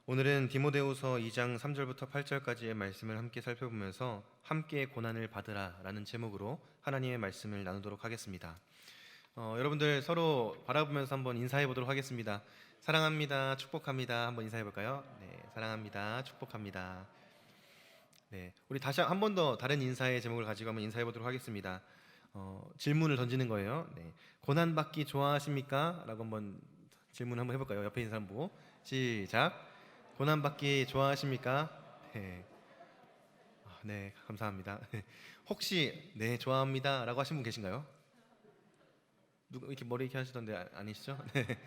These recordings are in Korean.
오늘은 디모데후서 2장 3절부터 8절까지의 말씀을 함께 살펴보면서 함께 고난을 받으라라는 제목으로 하나님의 말씀을 나누도록 하겠습니다. 여러분들 서로 바라보면서 한번 인사해 보도록 하겠습니다. 사랑합니다. 축복합니다. 한번 인사해 볼까요? 네, 사랑합니다. 축복합니다. 네, 우리 다시 한 번 더 다른 인사의 제목을 가지고 한번 인사해 보도록 하겠습니다. 질문을 던지는 거예요. 네, 고난 받기 좋아하십니까? 라고 한번 질문 한번 해볼까요? 옆에 있는 사람 보고 시작. 고난 받기 좋아하십니까? 네, 네, 감사합니다. 혹시 네 좋아합니다라고 하신 분 계신가요? 누가 이렇게 머리 이렇게 하시던데 아니시죠? 네.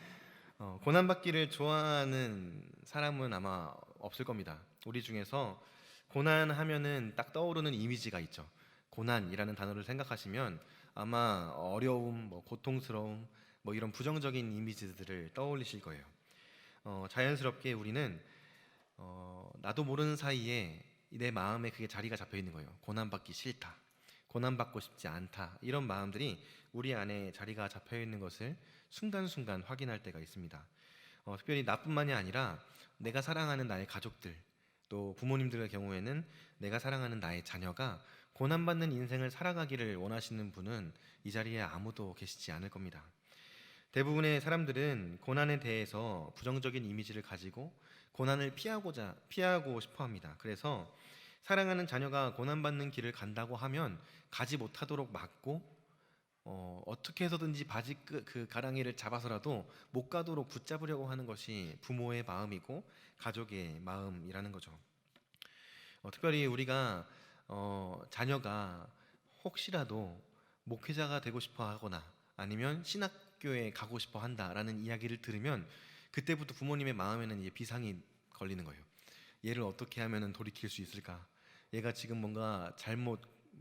고난 받기를 좋아하는 사람은 아마 없을 겁니다. 우리 중에서 고난 하면은 딱 떠오르는 이미지가 있죠. 고난이라는 단어를 생각하시면 아마 어려움, 고통스러움, 이런 부정적인 이미지들을 떠올리실 거예요. 자연스럽게 우리는 나도 모르는 사이에 내 마음에 그게 자리가 잡혀 있는 거예요. 고난받기 싫다, 고난받고 싶지 않다, 이런 마음들이 우리 안에 자리가 잡혀 있는 것을 순간순간 확인할 때가 있습니다. 특별히 나뿐만이 아니라 내가 사랑하는 나의 가족들, 또 부모님들의 경우에는 내가 사랑하는 나의 자녀가 고난받는 인생을 살아가기를 원하시는 분은 이 자리에 아무도 계시지 않을 겁니다. 대부분의 사람들은 고난에 대해서 부정적인 이미지를 가지고 고난을 피하고 싶어 합니다. 그래서 사랑하는 자녀가 고난받는 길을 간다고 하면 가지 못하도록 막고 어떻게 해서든지 바지 그 가랑이를 잡아서라도 못 가도록 붙잡으려고 하는 것이 부모의 마음이고 가족의 마음이라는 거죠. 특별히 우리가 자녀가 혹시라도 목회자가 되고 싶어 하거나 아니면 신학교에 가고 싶어 한다라는 이야기를 들으면 그때부터 부모님의 마음에는 이제 비상이 걸리는 거예요. 얘를 어떻게 하면 돌이킬 수 있을까? 얘가 지금 뭔가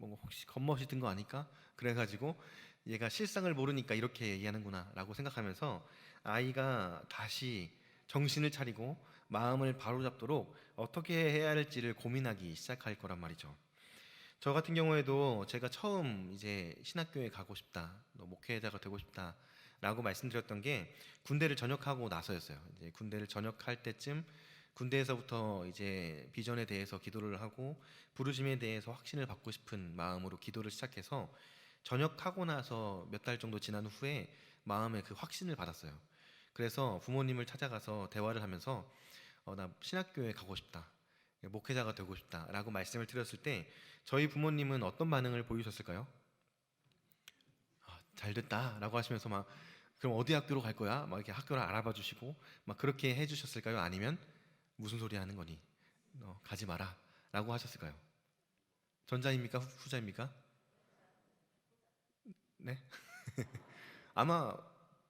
혹시 겉멋이 든 거 아닐까? 그래가지고 얘가 실상을 모르니까 이렇게 얘기하는구나 라고 생각하면서 아이가 다시 정신을 차리고 마음을 바로잡도록 어떻게 해야 할지를 고민하기 시작할 거란 말이죠. 저 같은 경우에도 제가 처음 이제 신학교에 가고 싶다, 목회자가 되고 싶다 라고 말씀드렸던 게 군대를 전역하고 나서였어요. 이제 군대를 전역할 때쯤 군대에서부터 이제 비전에 대해서 기도를 하고 부르심에 대해서 확신을 받고 싶은 마음으로 기도를 시작해서 전역하고 나서 몇 달 정도 지난 후에 마음에 그 확신을 받았어요. 그래서 부모님을 찾아가서 대화를 하면서 나 신학교에 가고 싶다, 목회자가 되고 싶다라고 말씀을 드렸을 때 저희 부모님은 어떤 반응을 보이셨을까요? 잘 됐다라고 하시면서 막 그럼 어디 학교로 갈 거야? 막 이렇게 학교를 알아봐 주시고 막 그렇게 해주셨을까요? 아니면 무슨 소리 하는 거니? 가지 마라 라고 하셨을까요? 전자입니까? 후자입니까? 네? 아마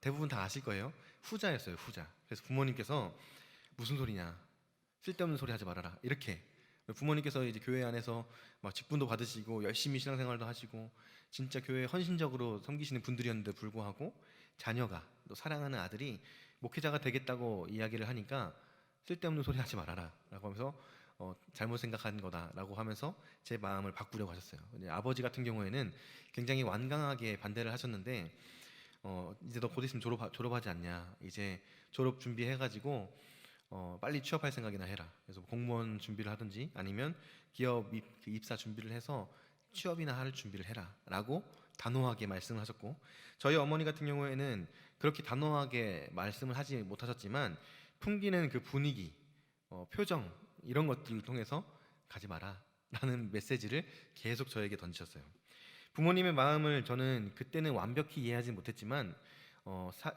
대부분 다 아실 거예요. 후자였어요, 후자. 그래서 부모님께서 무슨 소리냐, 쓸데없는 소리 하지 말아라, 이렇게 부모님께서 이제 교회 안에서 막 직분도 받으시고 열심히 신앙생활도 하시고 진짜 교회에 헌신적으로 섬기시는 분들이었는데 불구하고 자녀가, 또 사랑하는 아들이 목회자가 되겠다고 이야기를 하니까 쓸데없는 소리 하지 말아라 라고 하면서 잘못 생각한 거다라고 하면서 제 마음을 바꾸려고 하셨어요. 이제 아버지 같은 경우에는 굉장히 완강하게 반대를 하셨는데 이제 너 곧 있으면 졸업하지 않냐, 이제 졸업 준비해가지고 빨리 취업할 생각이나 해라. 그래서 공무원 준비를 하든지 아니면 기업 입사 준비를 해서 취업이나 할 준비를 해라 라고 단호하게 말씀을 하셨고, 저희 어머니 같은 경우에는 그렇게 단호하게 말씀을 하지 못하셨지만 풍기는 그 분위기, 표정, 이런 것들을 통해서 가지 마라 라는 메시지를 계속 저에게 던지셨어요. 부모님의 마음을 저는 그때는 완벽히 이해하지 못했지만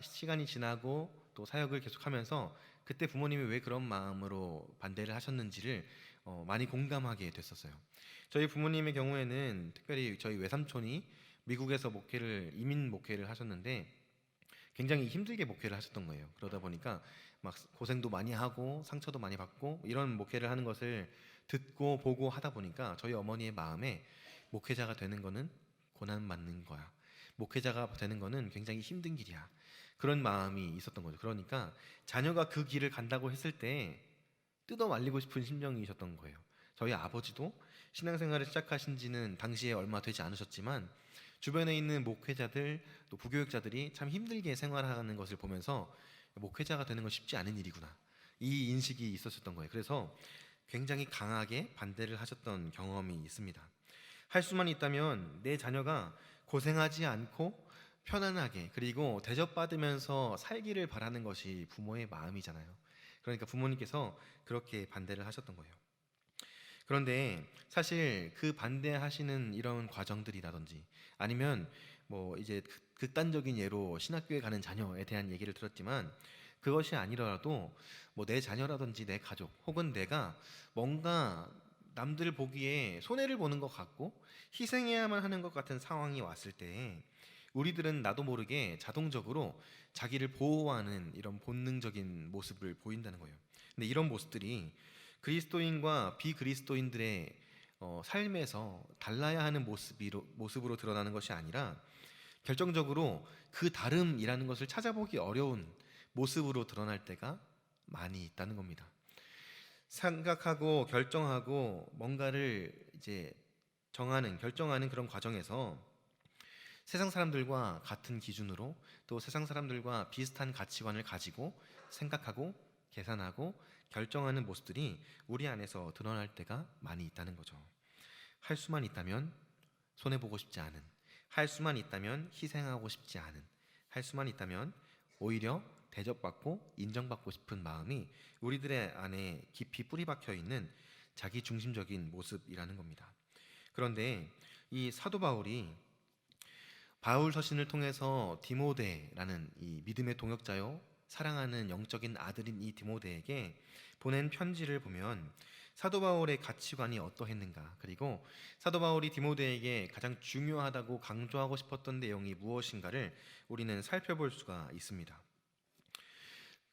시간이 지나고 또 사역을 계속하면서 그때 부모님이 왜 그런 마음으로 반대를 하셨는지를 많이 공감하게 됐었어요. 저희 부모님의 경우에는 특별히 저희 외삼촌이 미국에서 이민 목회를 하셨는데 굉장히 힘들게 목회를 하셨던 거예요. 그러다 보니까 막 고생도 많이 하고 상처도 많이 받고 이런 목회를 하는 것을 듣고 보고 하다 보니까 저희 어머니의 마음에 목회자가 되는 거는 고난 받는 거야, 목회자가 되는 거는 굉장히 힘든 길이야, 그런 마음이 있었던 거죠. 그러니까 자녀가 그 길을 간다고 했을 때 뜯어 말리고 싶은 심정이셨던 거예요. 저희 아버지도 신앙생활을 시작하신 지는 당시에 얼마 되지 않으셨지만 주변에 있는 목회자들, 또 부교육자들이 참 힘들게 생활하는 것을 보면서 목회자가 되는 건 쉽지 않은 일이구나, 이 인식이 있었던 거예요. 그래서 굉장히 강하게 반대를 하셨던 경험이 있습니다. 할 수만 있다면 내 자녀가 고생하지 않고 편안하게 그리고 대접받으면서 살기를 바라는 것이 부모의 마음이잖아요. 그러니까 부모님께서 그렇게 반대를 하셨던 거예요. 그런데 사실 그 반대하시는 이런 과정들이라든지 아니면 뭐 이제 극단적인 예로 신학교에 가는 자녀에 대한 얘기를 들었지만 그것이 아니더라도 뭐 내 자녀라든지 내 가족 혹은 내가 뭔가 남들 보기에 손해를 보는 것 같고 희생해야만 하는 것 같은 상황이 왔을 때 우리들은 나도 모르게 자동적으로 자기를 보호하는 이런 본능적인 모습을 보인다는 거예요. 근데 이런 모습들이 그리스도인과 비그리스도인들의 삶에서 달라야 하는 모습으로 드러나는 것이 아니라 결정적으로 그 다름이라는 것을 찾아보기 어려운 모습으로 드러날 때가 많이 있다는 겁니다. 생각하고 결정하고 뭔가를 이제 결정하는 그런 과정에서 세상 사람들과 같은 기준으로 또 세상 사람들과 비슷한 가치관을 가지고 생각하고 계산하고 결정하는 모습들이 우리 안에서 드러날 때가 많이 있다는 거죠. 할 수만 있다면 손해보고 싶지 않은, 할 수만 있다면 희생하고 싶지 않은, 할 수만 있다면 오히려 대접받고 인정받고 싶은 마음이 우리들의 안에 깊이 뿌리박혀 있는 자기 중심적인 모습이라는 겁니다. 그런데 이 사도 바울이 바울 서신을 통해서 디모데라는 이 믿음의 동역자요 사랑하는 영적인 아들인 이 디모데에게 보낸 편지를 보면 사도 바울의 가치관이 어떠했는가, 그리고 사도 바울이 디모데에게 가장 중요하다고 강조하고 싶었던 내용이 무엇인가를 우리는 살펴볼 수가 있습니다.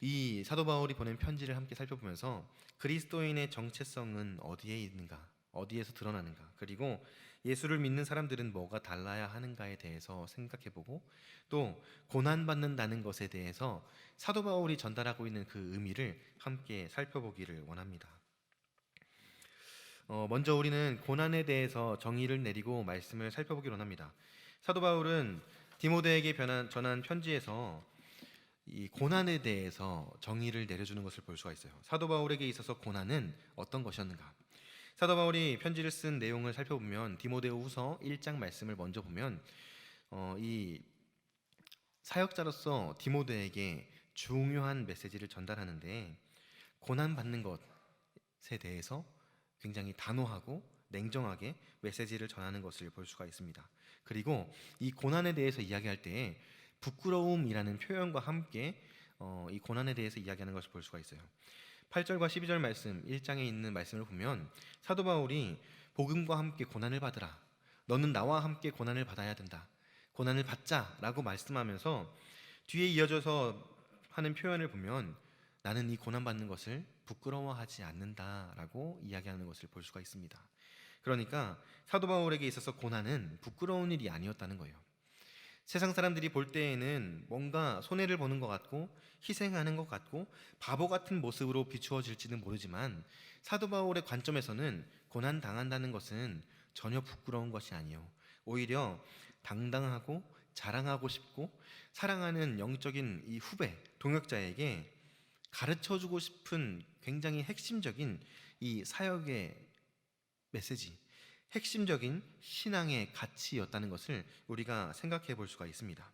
이 사도 바울이 보낸 편지를 함께 살펴보면서 그리스도인의 정체성은 어디에 있는가, 어디에서 드러나는가, 그리고 예수를 믿는 사람들은 뭐가 달라야 하는가에 대해서 생각해보고 또 고난받는다는 것에 대해서 사도 바울이 전달하고 있는 그 의미를 함께 살펴보기를 원합니다. 먼저 우리는 고난에 대해서 정의를 내리고 말씀을 살펴보기로 합니다. 사도 바울은 디모데에게 전한 편지에서 이 고난에 대해서 정의를 내려주는 것을 볼 수가 있어요. 사도 바울에게 있어서 고난은 어떤 것이었는가? 사도 바울이 편지를 쓴 내용을 살펴보면 디모데후서 1장 말씀을 먼저 보면 이 사역자로서 디모데에게 중요한 메시지를 전달하는데 고난받는 것에 대해서 굉장히 단호하고 냉정하게 메시지를 전하는 것을 볼 수가 있습니다. 그리고 이 고난에 대해서 이야기할 때에 부끄러움이라는 표현과 함께 이 고난에 대해서 이야기하는 것을 볼 수가 있어요. 8절과 12절 말씀 1장에 있는 말씀을 보면 사도 바울이 복음과 함께 고난을 받으라, 너는 나와 함께 고난을 받아야 된다, 고난을 받자라고 말씀하면서 뒤에 이어져서 하는 표현을 보면 나는 이 고난받는 것을 부끄러워하지 않는다라고 이야기하는 것을 볼 수가 있습니다. 그러니까 사도 바울에게 있어서 고난은 부끄러운 일이 아니었다는 거예요. 세상 사람들이 볼 때에는 뭔가 손해를 보는 것 같고 희생하는 것 같고 바보 같은 모습으로 비추어질지는 모르지만 사도 바울의 관점에서는 고난 당한다는 것은 전혀 부끄러운 것이 아니요, 오히려 당당하고 자랑하고 싶고 사랑하는 영적인 이 후배 동역자에게 가르쳐주고 싶은 굉장히 핵심적인 이 사역의 메시지, 핵심적인 신앙의 가치였다는 것을 우리가 생각해 볼 수가 있습니다.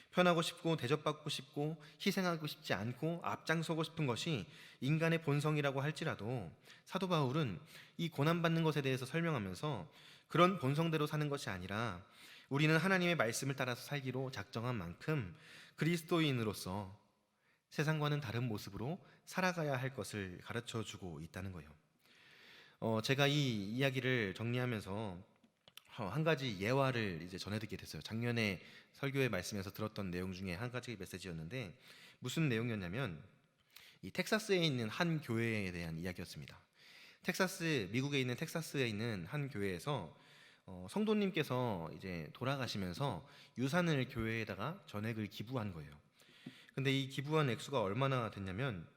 편하고 싶고 대접받고 싶고 희생하고 싶지 않고 앞장서고 싶은 것이 인간의 본성이라고 할지라도 사도 바울은 이 고난받는 것에 대해서 설명하면서 그런 본성대로 사는 것이 아니라 우리는 하나님의 말씀을 따라서 살기로 작정한 만큼 그리스도인으로서 세상과는 다른 모습으로 살아가야 할 것을 가르쳐 주고 있다는 거예요. 제가 이 이야기를 정리하면서 한 가지 예화를 이제 전해드리게 됐어요. 작년에 설교의 말씀에서 들었던 내용 중에 한 가지 메시지였는데 무슨 내용이었냐면 이 텍사스에 있는 한 교회에 대한 이야기였습니다. 미국에 있는 텍사스에 있는 한 교회에서 성도님께서 이제 돌아가시면서 유산을 교회에다가 전액을 기부한 거예요. 근데 이 기부한 액수가 얼마나 됐냐면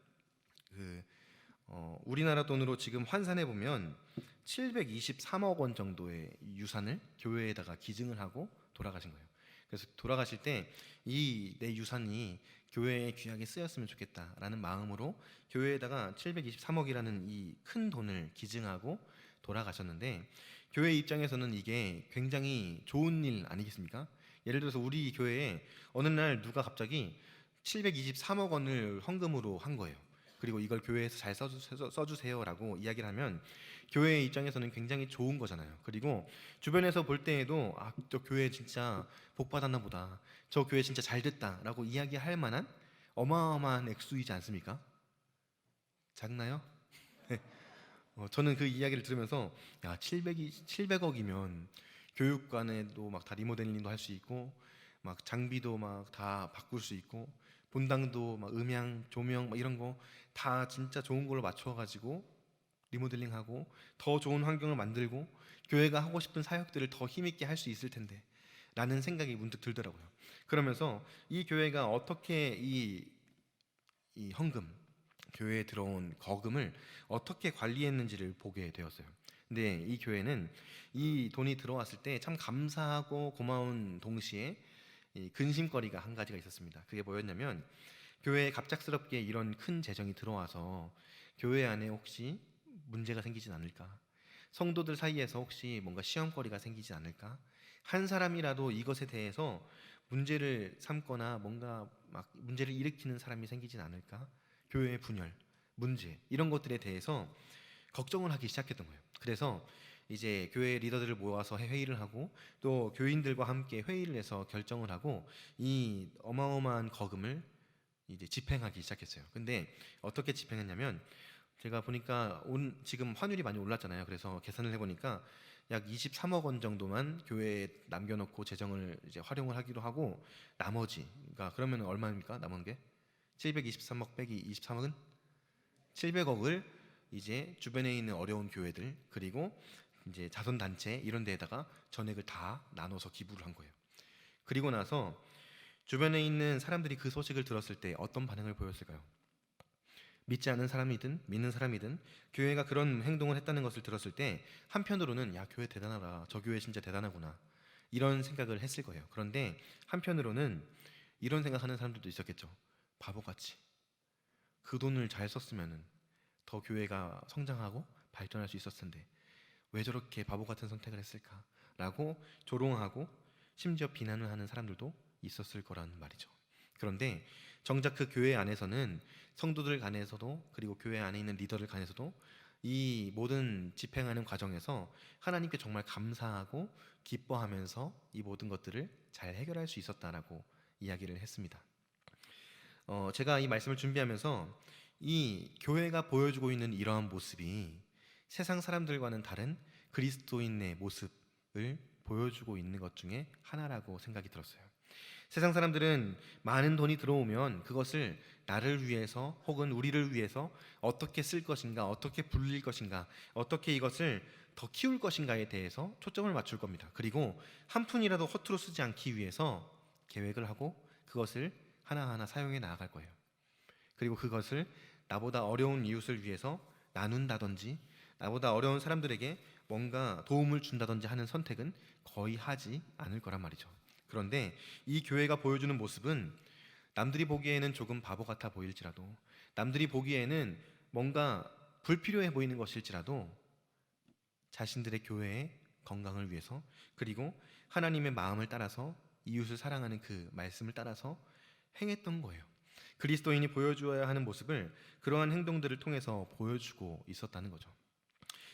우리나라 돈으로 지금 환산해 보면 723억 원 정도의 유산을 교회에다가 기증을 하고 돌아가신 거예요. 그래서 돌아가실 때 이 내 유산이 교회에 귀하게 쓰였으면 좋겠다라는 마음으로 교회에다가 723억이라는 이 큰 돈을 기증하고 돌아가셨는데, 교회 입장에서는 이게 굉장히 좋은 일 아니겠습니까? 예를 들어서 우리 교회에 어느 날 누가 갑자기 723억 원을 헌금으로 한 거예요. 그리고 이걸 교회에서 잘 써주세요라고 이야기를 하면 교회 입장에서는 굉장히 좋은 거잖아요. 그리고 주변에서 볼 때에도 저 교회 진짜 복 받았나 보다, 저 교회 진짜 잘 됐다라고 이야기할 만한 어마어마한 액수이지 않습니까? 작나요? 저는 그 이야기를 들으면서 야, 700억이면 교육관에도 막 다 리모델링도 할 수 있고, 막 장비도 막 다 바꿀 수 있고, 본당도 막 음향, 조명 막 이런 거 다 진짜 좋은 걸로 맞춰가지고 리모델링하고 더 좋은 환경을 만들고 교회가 하고 싶은 사역들을 더 힘있게 할 수 있을 텐데 라는 생각이 문득 들더라고요. 그러면서 이 교회가 어떻게 이 헌금, 교회에 들어온 거금을 어떻게 관리했는지를 보게 되었어요. 근데 이 교회는 이 돈이 들어왔을 때 참 감사하고 고마운 동시에 이 근심거리가 한 가지가 있었습니다. 그게 뭐였냐면, 교회에 갑작스럽게 이런 큰 재정이 들어와서 교회 안에 혹시 문제가 생기진 않을까? 성도들 사이에서 혹시 뭔가 시험거리가 생기지 않을까? 한 사람이라도 이것에 대해서 문제를 삼거나 뭔가 막 문제를 일으키는 사람이 생기진 않을까? 교회의 분열, 문제 이런 것들에 대해서 걱정을 하기 시작했던 거예요. 그래서 이제 교회 리더들을 모아서 회의를 하고 또 교인들과 함께 회의를 해서 결정을 하고 이 어마어마한 거금을 이제 집행하기 시작했어요. 근데 어떻게 집행했냐면, 제가 보니까 지금 환율이 많이 올랐잖아요. 그래서 계산을 해보니까 약 23억 원 정도만 교회에 남겨놓고 재정을 이제 활용을 하기로 하고, 나머지가 그러면 얼마입니까? 남은 게 723억 빼기 23억은 700억을 이제 주변에 있는 어려운 교회들 그리고 이제 자선단체 이런 데에다가 전액을 다 나눠서 기부를 한 거예요. 그리고 나서 주변에 있는 사람들이 그 소식을 들었을 때 어떤 반응을 보였을까요? 믿지 않는 사람이든 믿는 사람이든 교회가 그런 행동을 했다는 것을 들었을 때 한편으로는 야, 교회 대단하다, 저 교회 진짜 대단하구나, 이런 생각을 했을 거예요. 그런데 한편으로는 이런 생각하는 사람들도 있었겠죠. 바보같이 그 돈을 잘 썼으면 더 교회가 성장하고 발전할 수 있었을 텐데 왜 저렇게 바보 같은 선택을 했을까? 라고 조롱하고 심지어 비난을 하는 사람들도 있었을 거라는 말이죠. 그런데 정작 그 교회 안에서는 성도들 간에서도 그리고 교회 안에 있는 리더들 간에서도 이 모든 집행하는 과정에서 하나님께 정말 감사하고 기뻐하면서 이 모든 것들을 잘 해결할 수 있었다라고 이야기를 했습니다. 제가 이 말씀을 준비하면서 이 교회가 보여주고 있는 이러한 모습이 세상 사람들과는 다른 그리스도인의 모습을 보여주고 있는 것 중에 하나라고 생각이 들었어요. 세상 사람들은 많은 돈이 들어오면 그것을 나를 위해서 혹은 우리를 위해서 어떻게 쓸 것인가, 어떻게 불릴 것인가, 어떻게 이것을 더 키울 것인가에 대해서 초점을 맞출 겁니다. 그리고 한 푼이라도 허투루 쓰지 않기 위해서 계획을 하고 그것을 하나하나 사용해 나아갈 거예요. 그리고 그것을 나보다 어려운 이웃을 위해서 나눈다든지 나보다 어려운 사람들에게 뭔가 도움을 준다든지 하는 선택은 거의 하지 않을 거란 말이죠. 그런데 이 교회가 보여주는 모습은 남들이 보기에는 조금 바보 같아 보일지라도, 남들이 보기에는 뭔가 불필요해 보이는 것일지라도 자신들의 교회의 건강을 위해서 그리고 하나님의 마음을 따라서 이웃을 사랑하는 그 말씀을 따라서 행했던 거예요. 그리스도인이 보여주어야 하는 모습을 그러한 행동들을 통해서 보여주고 있었다는 거죠.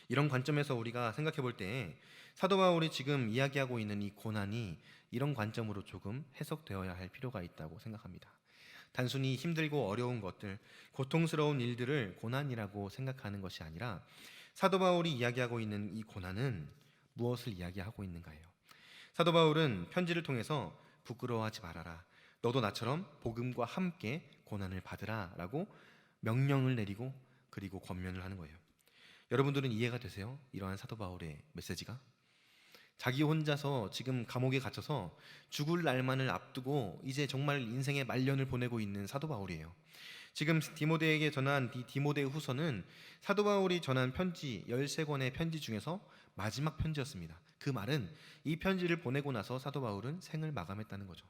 이런 관점에서 우리가 생각해 볼 때 사도 바울이 지금 이야기하고 있는 이 고난이 이런 관점으로 조금 해석되어야 할 필요가 있다고 생각합니다. 단순히 힘들고 어려운 것들, 고통스러운 일들을 고난이라고 생각하는 것이 아니라 사도 바울이 이야기하고 있는 이 고난은 무엇을 이야기하고 있는가요? 사도 바울은 편지를 통해서 부끄러워하지 말아라, 너도 나처럼 복음과 함께 고난을 받으라 라고 명령을 내리고 그리고 권면을 하는 거예요. 여러분들은 이해가 되세요? 이러한 사도 바울의 메시지가? 자기 혼자서 지금 감옥에 gat혀서 죽을 날만을 앞두고 이제 정말 인생의 말년을 보내고 있는 사도 바울이에요. 지금 디모데에게 전한 이 디모데 후서는 사도 바울이 전한 편지 13권의 편지 중에서 마지막 편지였습니다. 그 말은 이 편지를 보내고 나서 사도 바울은 생을 마감했다는 거죠.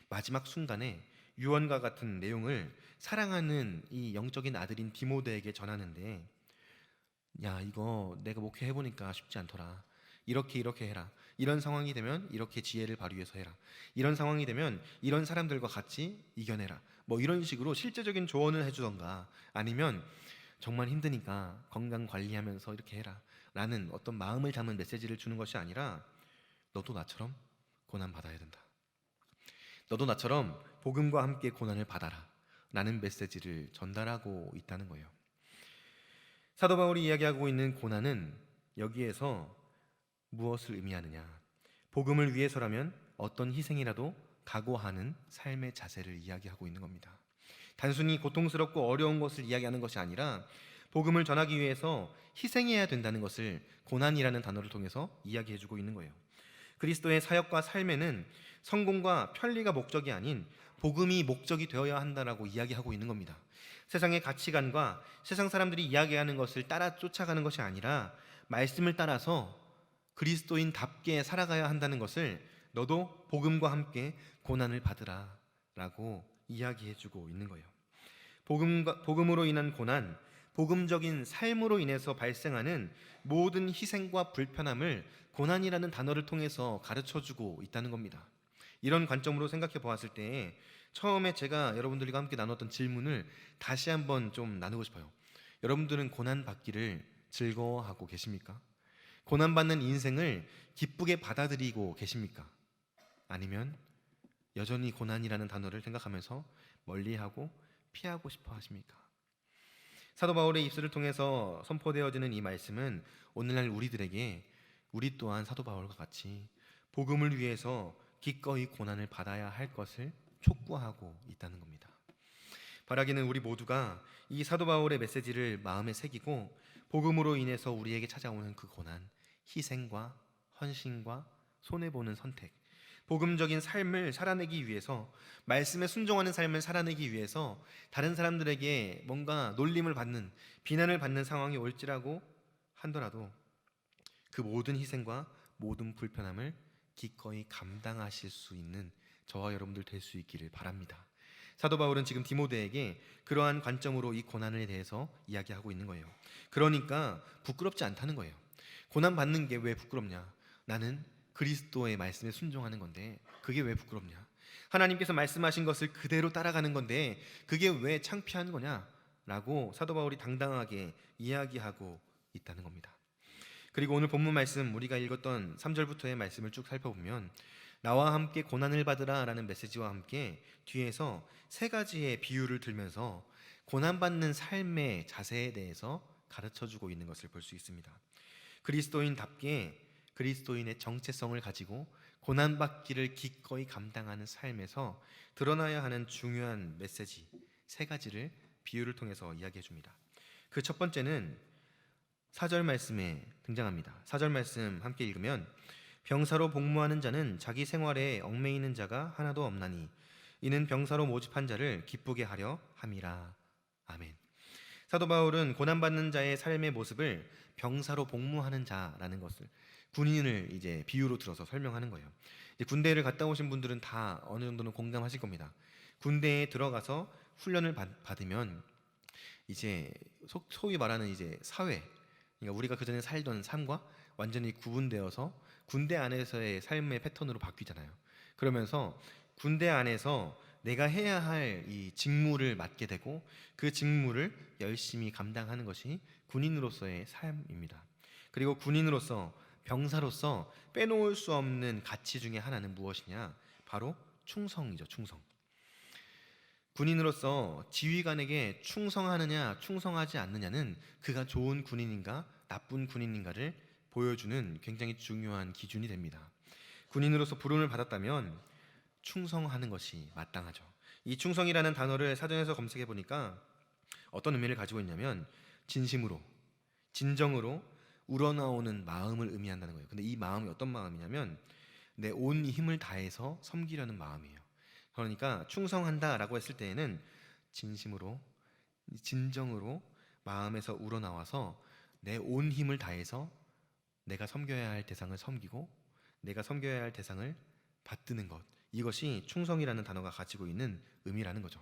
마지막 순간에 유언과 같은 내용을 사랑하는 이 영적인 아들인 디모데에게 전하는데, 야, 이거 내가 목회해 보니까 쉽지 않더라. 이렇게 해라. 이런 상황이 되면 이렇게 지혜를 발휘해서 해라. 이런 상황이 되면 이런 사람들과 같이 이겨내라. 뭐 이런 식으로 실제적인 조언을 해주던가, 아니면 정말 힘드니까 건강 관리하면서 이렇게 해라 라는 어떤 마음을 담은 메시지를 주는 것이 아니라, 너도 나처럼 고난 받아야 된다. 너도 나처럼 복음과 함께 고난을 받아라 라는 메시지를 전달하고 있다는 거예요. 사도 바울이 이야기하고 있는 고난은 여기에서 무엇을 의미하느냐? 복음을 위해서라면 어떤 희생이라도 각오하는 삶의 자세를 이야기하고 있는 겁니다. 단순히 고통스럽고 어려운 것을 이야기하는 것이 아니라 복음을 전하기 위해서 희생해야 된다는 것을 고난이라는 단어를 통해서 이야기해주고 있는 거예요. 그리스도의 사역과 삶에는 성공과 편리가 목적이 아닌 복음이 목적이 되어야 한다라고 이야기하고 있는 겁니다. 세상의 가치관과 세상 사람들이 이야기하는 것을 따라 쫓아가는 것이 아니라 말씀을 따라서 그리스도인답게 살아가야 한다는 것을 너도 복음과 함께 고난을 받으라 라고 이야기해주고 있는 거예요. 복음으로 인한 고난, 복음적인 삶으로 인해서 발생하는 모든 희생과 불편함을 고난이라는 단어를 통해서 가르쳐주고 있다는 겁니다. 이런 관점으로 생각해 보았을 때 처음에 제가 여러분들과 함께 나눴던 질문을 다시 한번 좀 나누고 싶어요. 여러분들은 고난 받기를 즐거워하고 계십니까? 고난받는 인생을 기쁘게 받아들이고 계십니까? 아니면 여전히 고난이라는 단어를 생각하면서 멀리하고 피하고 싶어 하십니까? 사도 바울의 입술을 통해서 선포되어지는 이 말씀은 오늘날 우리들에게 우리 또한 사도 바울과 같이 복음을 위해서 기꺼이 고난을 받아야 할 것을 촉구하고 있다는 겁니다. 바라기는 우리 모두가 이 사도 바울의 메시지를 마음에 새기고 복음으로 인해서 우리에게 찾아오는 그 고난, 희생과 헌신과 손해보는 선택, 복음적인 삶을 살아내기 위해서, 말씀에 순종하는 삶을 살아내기 위해서 다른 사람들에게 뭔가 놀림을 받는, 비난을 받는 상황이 올지라고 하더라도 그 모든 희생과 모든 불편함을 기꺼이 감당하실 수 있는 저와 여러분들 될 수 있기를 바랍니다. 사도 바울은 지금 디모데에게 그러한 관점으로 이 고난에 대해서 이야기하고 있는 거예요. 그러니까 부끄럽지 않다는 거예요. 고난 받는 게 왜 부끄럽냐? 나는 그리스도의 말씀에 순종하는 건데 그게 왜 부끄럽냐? 하나님께서 말씀하신 것을 그대로 따라가는 건데 그게 왜 창피한 거냐? 라고 사도 바울이 당당하게 이야기하고 있다는 겁니다. 그리고 오늘 본문 말씀, 우리가 읽었던 3절부터의 말씀을 쭉 살펴보면 나와 함께 고난을 받으라 라는 메시지와 함께 뒤에서 세 가지의 비유를 들면서 고난받는 삶의 자세에 대해서 가르쳐주고 있는 것을 볼 수 있습니다. 그리스도인답게 그리스도인의 정체성을 가지고 고난받기를 기꺼이 감당하는 삶에서 드러나야 하는 중요한 메시지 세 가지를 비유를 통해서 이야기해 줍니다. 그 첫 번째는 4절 말씀에 등장합니다. 4절 말씀 함께 읽으면 병사로 복무하는 자는 자기 생활에 얽매이는 자가 하나도 없나니 이는 병사로 모집한 자를 기쁘게 하려 함이라. 아멘. 사도 바울은 고난받는 자의 삶의 모습을 병사로 복무하는 자라는 것을, 군인을 이제 비유로 들어서 설명하는 거예요. 이제 군대를 갔다 오신 분들은 다 어느 정도는 공감하실 겁니다. 군대에 들어가서 훈련을 받으면 이제 소위 말하는 이제 사회, 그러니까 우리가 그 전에 살던 삶과 완전히 구분되어서 군대 안에서의 삶의 패턴으로 바뀌잖아요. 그러면서 군대 안에서 내가 해야 할 이 직무를 맡게 되고 그 직무를 열심히 감당하는 것이 군인으로서의 삶입니다. 그리고 군인으로서, 병사로서 빼놓을 수 없는 가치 중에 하나는 무엇이냐? 바로 충성이죠. 충성. 군인으로서 지휘관에게 충성하느냐 충성하지 않느냐는 그가 좋은 군인인가 나쁜 군인인가를 보여주는 굉장히 중요한 기준이 됩니다. 군인으로서 부름을 받았다면 충성하는 것이 마땅하죠. 이 충성이라는 단어를 사전에서 검색해 보니까 어떤 의미를 가지고 있냐면 진심으로, 진정으로 우러나오는 마음을 의미한다는 거예요. 근데 이 마음이 어떤 마음이냐면 내 온 힘을 다해서 섬기려는 마음이에요. 그러니까 충성한다라고 했을 때에는 진심으로, 진정으로 마음에서 우러나와서 내 온 힘을 다해서 내가 섬겨야 할 대상을 섬기고 내가 섬겨야 할 대상을 받드는 것, 이것이 충성이라는 단어가 가지고 있는 의미라는 거죠.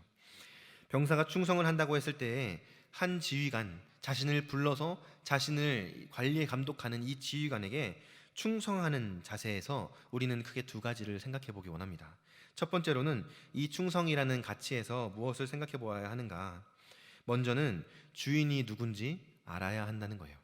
병사가 충성을 한다고 했을 때 한 지휘관, 자신을 불러서 자신을 관리에 감독하는 이 지휘관에게 충성하는 자세에서 우리는 크게 두 가지를 생각해 보기 원합니다. 첫 번째로는 이 충성이라는 가치에서 무엇을 생각해 보아야 하는가? 먼저는 주인이 누군지 알아야 한다는 거예요.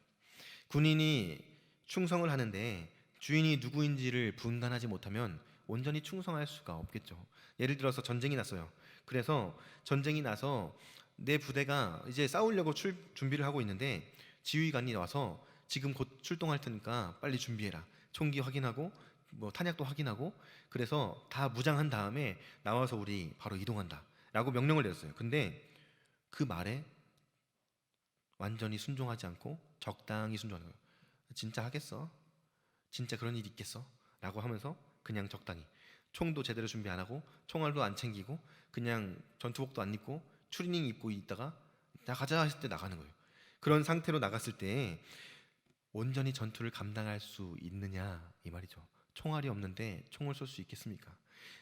군인이 충성을 하는데 주인이 누구인지를 분간하지 못하면 온전히 충성할 수가 없겠죠. 예를 들어서 전쟁이 났어요. 그래서 전쟁이 나서 내 부대가 이제 싸우려고 준비를 하고 있는데 지휘관이 와서 지금 곧 출동할 테니까 빨리 준비해라. 총기 확인하고 뭐 탄약도 확인하고, 그래서 다 무장한 다음에 나와서 우리 바로 이동한다 라고 명령을 내렸어요. 근데 그 말에 완전히 순종하지 않고 적당히 순종하는 거예요. 진짜 하겠어? 진짜 그런 일이 있겠어? 라고 하면서 그냥 적당히, 총도 제대로 준비 안 하고 총알도 안 챙기고 그냥 전투복도 안 입고 추리닝 입고 있다가 나가자 했을 때 나가는 거예요. 그런 상태로 나갔을 때 온전히 전투를 감당할 수 있느냐 이 말이죠. 총알이 없는데 총을 쏠 수 있겠습니까?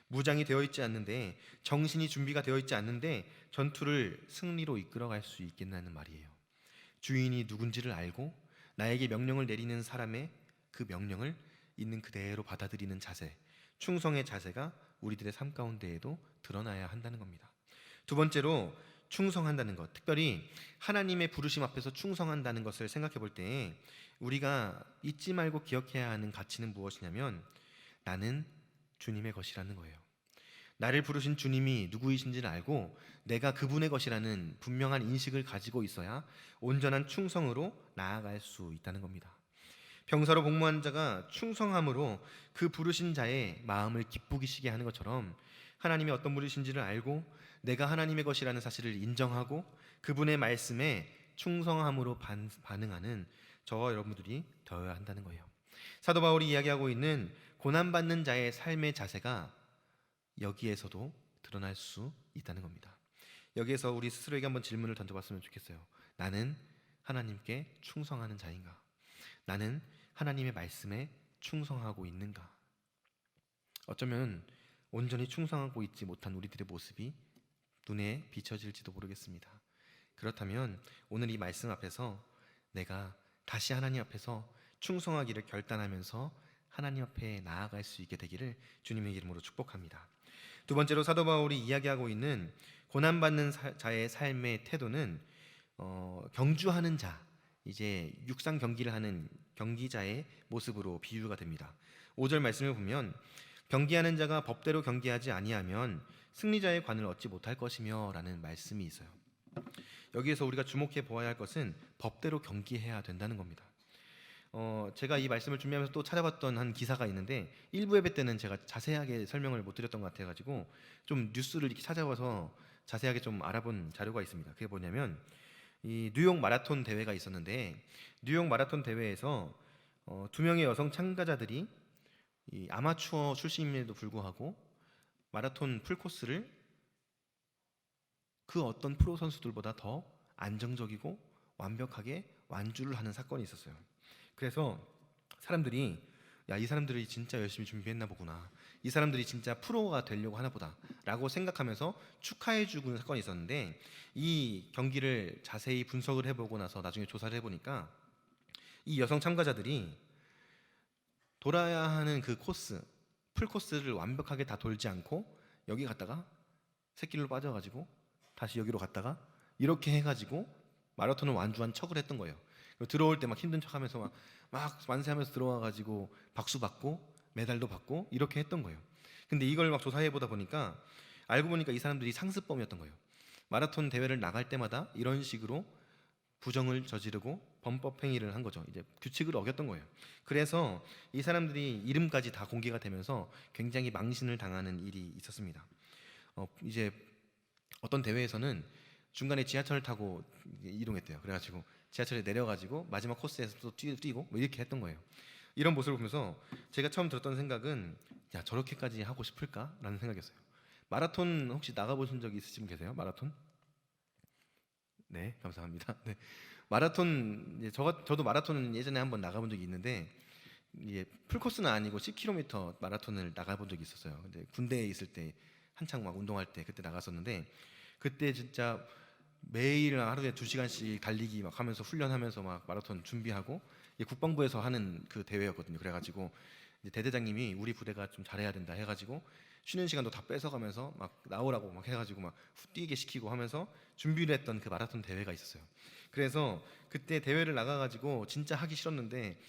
무장이 되어 있지 않는데, 정신이 준비가 되어 있지 않는데 전투를 승리로 이끌어갈 수 있겠냐는 말이에요. 주인이 누군지를 알고 나에게 명령을 내리는 사람의 그 명령을 있는 그대로 받아들이는 자세, 충성의 자세가 우리들의 삶 가운데에도 드러나야 한다는 겁니다. 두 번째로, 충성한다는 것, 특별히 하나님의 부르심 앞에서 충성한다는 것을 생각해 볼 때 우리가 잊지 말고 기억해야 하는 가치는 무엇이냐면, 나는 주님의 것이라는 거예요. 나를 부르신 주님이 누구이신지를 알고 내가 그분의 것이라는 분명한 인식을 가지고 있어야 온전한 충성으로 나아갈 수 있다는 겁니다. 병사로 복무한 자가 충성함으로 그 부르신 자의 마음을 기쁘게 시게 하는 것처럼, 하나님이 어떤 분이신지를 알고 내가 하나님의 것이라는 사실을 인정하고 그분의 말씀에 충성함으로 반응하는 저와 여러분들이 되어야 한다는 거예요. 사도 바울이 이야기하고 있는 고난받는 자의 삶의 자세가 여기에서도 드러날 수 있다는 겁니다. 여기에서 우리 스스로에게 한번 질문을 던져봤으면 좋겠어요. 나는 하나님께 충성하는 자인가? 나는 하나님의 말씀에 충성하고 있는가? 어쩌면 온전히 충성하고 있지 못한 우리들의 모습이 눈에 비춰질지도 모르겠습니다. 그렇다면 오늘 이 말씀 앞에서 내가 다시 하나님 앞에서 충성하기를 결단하면서 하나님 앞에 나아갈 수 있게 되기를 주님의 이름으로 축복합니다. 두 번째로, 사도 바울이 이야기하고 있는 고난받는 자의 삶의 태도는 경주하는 자, 이제 육상 경기를 하는 경기자의 모습으로 비유가 됩니다. 5절 말씀을 보면, 경기하는 자가 법대로 경기하지 아니하면 승리자의 관을 얻지 못할 것이며 라는 말씀이 있어요. 여기에서 우리가 주목해 보아야 할 것은 법대로 경기해야 된다는 겁니다. 제가 이 말씀을 준비하면서 또 찾아봤던 한 기사가 있는데, 일부 예배 때는 제가 자세하게 설명을 못 드렸던 것 같아가지고 좀 뉴스를 이렇게 찾아봐서 자세하게 좀 알아본 자료가 있습니다. 그게 뭐냐면, 이 뉴욕 마라톤 대회가 있었는데, 뉴욕 마라톤 대회에서 두 명의 여성 참가자들이 이 아마추어 출신임에도 불구하고 마라톤 풀코스를 그 어떤 프로 선수들보다 더 안정적이고 완벽하게 완주를 하는 사건이 있었어요. 그래서 사람들이, 야, 이 사람들이 진짜 열심히 준비했나 보구나, 이 사람들이 진짜 프로가 되려고 하나 보다 라고 생각하면서 축하해주는 사건이 있었는데, 이 경기를 자세히 분석을 해보고 나서 나중에 조사를 해보니까 이 여성 참가자들이 돌아야 하는 그 코스, 풀코스를 완벽하게 다 돌지 않고 여기 갔다가 새길로 빠져가지고 다시 여기로 갔다가 이렇게 해가지고 마라톤을 완주한 척을 했던 거예요. 들어올 때 막 힘든 척하면서 막 만세하면서 들어와가지고 박수 받고 메달도 받고 이렇게 했던 거예요. 근데 이걸 막 조사해 보다 보니까 알고 보니까 이 사람들이 상습범이었던 거예요. 마라톤 대회를 나갈 때마다 이런 식으로 부정을 저지르고 범법 행위를 한 거죠. 이제 규칙을 어겼던 거예요. 그래서 이 사람들이 이름까지 다 공개가 되면서 굉장히 망신을 당하는 일이 있었습니다. 이제 어떤 대회에서는 중간에 지하철을 타고 이동했대요. 그래가지고 지하철에 내려가지고 마지막 코스에서 또 뛰고 뭐 이렇게 했던 거예요. 이런 모습을 보면서 제가 처음 들었던 생각은, 야, 저렇게까지 하고 싶을까라는 생각이었어요. 마라톤 혹시 나가보신 적 있으신 분 계세요? 마라톤? 네, 감사합니다. 네. 마라톤, 저도 마라톤 예전에 한번 나가본 적이 있는데, 이게 풀코스는 아니고 10km 마라톤을 나가본 적이 있었어요. 근데 군대에 있을 때 한창 막 운동할 때 그때 나갔었는데, 그때 진짜 매일 하루에 2시간씩 달리기 막 하면서 훈련하면서 막 마라톤 준비하고, 이게 국방부에서 하는 그 대회였거든요. 그래가지고 이제 대대장님이 우리 부대가 좀 잘해야 된다 해가지고 쉬는 시간도 다 뺏어가면서 막 나오라고 막 해가지고 막 뛰게 시키고 하면서 준비를 했던 그 마라톤 대회가 있었어요. 그래서 그때 대회를 나가가지고 진짜 하기 싫었는데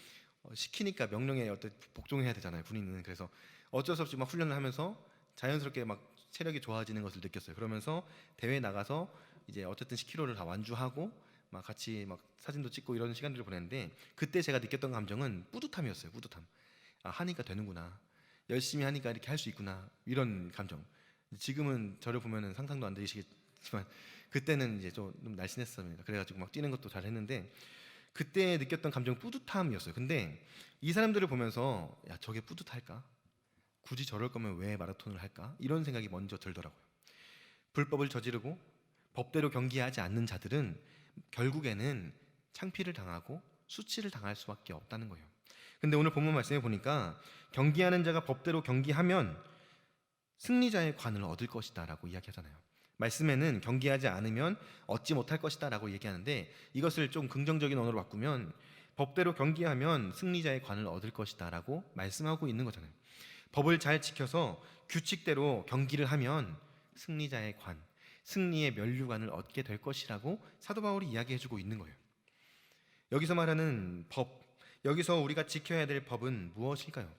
시키니까 명령에 어떤 복종해야 되잖아요, 군인은. 그래서 어쩔 수 없이 막 훈련을 하면서 자연스럽게 막 체력이 좋아지는 것을 느꼈어요. 그러면서 대회 나가서 이제 어쨌든 10km를 다 완주하고 막 같이 막 사진도 찍고 이런 시간들을 보냈는데, 그때 제가 느꼈던 감정은 뿌듯함이었어요. 뿌듯함. 아, 하니까 되는구나. 열심히 하니까 이렇게 할 수 있구나. 이런 감정. 지금은 저를 보면은 상상도 안 되시겠지만 그때는 이제 좀 날씬했습니다. 그래가지고 막 뛰는 것도 잘 했는데, 그때 느꼈던 감정 뿌듯함이었어요. 근데 이 사람들을 보면서 야, 저게 뿌듯할까? 굳이 저럴 거면 왜 마라톤을 할까? 이런 생각이 먼저 들더라고요. 불법을 저지르고 법대로 경기하지 않는 자들은 결국에는 창피를 당하고 수치를 당할 수밖에 없다는 거예요. 근데 오늘 본문 말씀에 보니까 경기하는 자가 법대로 경기하면 승리자의 관을 얻을 것이다 라고 이야기하잖아요. 말씀에는 경기하지 않으면 얻지 못할 것이다 라고 얘기하는데, 이것을 좀 긍정적인 언어로 바꾸면 법대로 경기하면 승리자의 관을 얻을 것이다 라고 말씀하고 있는 거잖아요. 법을 잘 지켜서 규칙대로 경기를 하면 승리자의 관, 승리의 면류관을 얻게 될 것이라고 사도 바울이 이야기해주고 있는 거예요. 여기서 말하는 법, 여기서 우리가 지켜야 될 법은 무엇일까요?